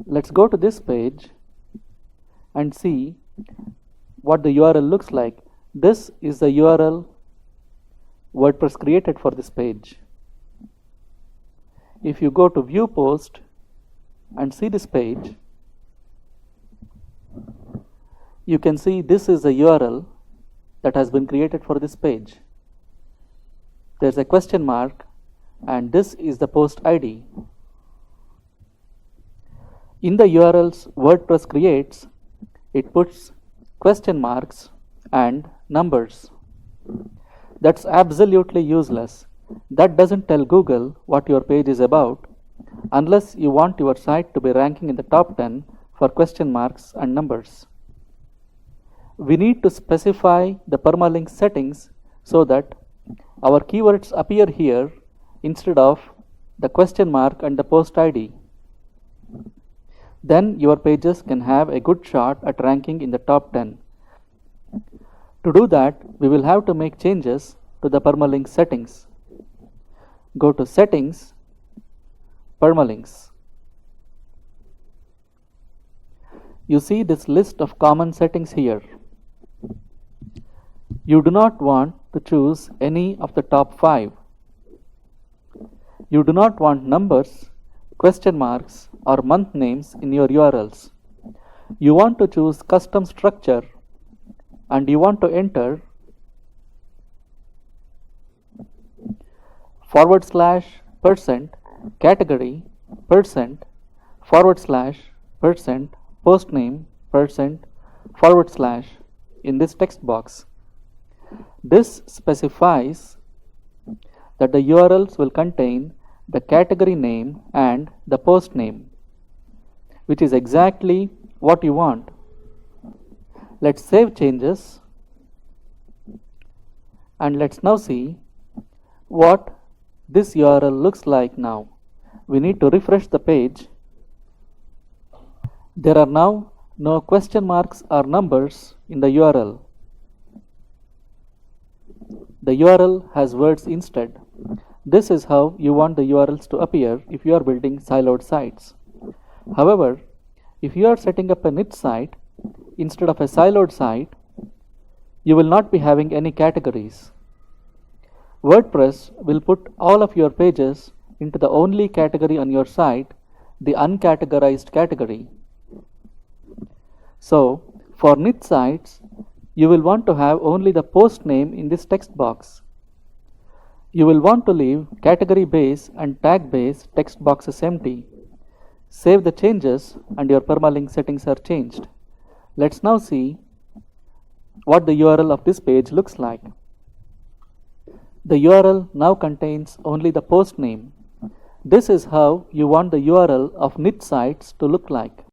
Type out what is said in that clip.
Let's go to this page and see what the URL looks like. This is the URL WordPress created for this page. If you go to view post and see this page, you can see this is the URL that has been created for this page. There's a question mark and this is the post ID. In the URLs WordPress creates, it puts question marks and numbers. That's absolutely useless. That doesn't tell Google what your page is about unless you want your site to be ranking in the top 10 for question marks and numbers. We need to specify the permalinks settings so that our keywords appear here instead of the question mark and the post ID. Then your pages can have a good shot at ranking in the top 10. To do that, we will have to make changes to the permalinks settings. Go to Settings, Permalinks. You see this list of common settings here. You do not want to choose any of the top 5. You do not want numbers, question marks, or month names in your URLs. You want to choose custom structure and you want to enter /% category %/% post name %/ in this text box. This specifies that the URLs will contain the category name and the post name, which is exactly what you want. Let's save changes and let's now see what this URL looks like now. We need to refresh the page. There are now no question marks or numbers in the URL. The URL has words instead. This is how you want the URLs to appear if you are building siloed sites. However, if you are setting up a niche site instead of a siloed site, you will not be having any categories. WordPress will put all of your pages into the only category on your site, the uncategorized category. So, for niche sites, you will want to have only the post name in this text box. You will want to leave category base and tag base text boxes empty. Save the changes and your permalink settings are changed. Let's now see what the URL of this page looks like. The URL now contains only the post name. This is how you want the URL of niche sites to look like.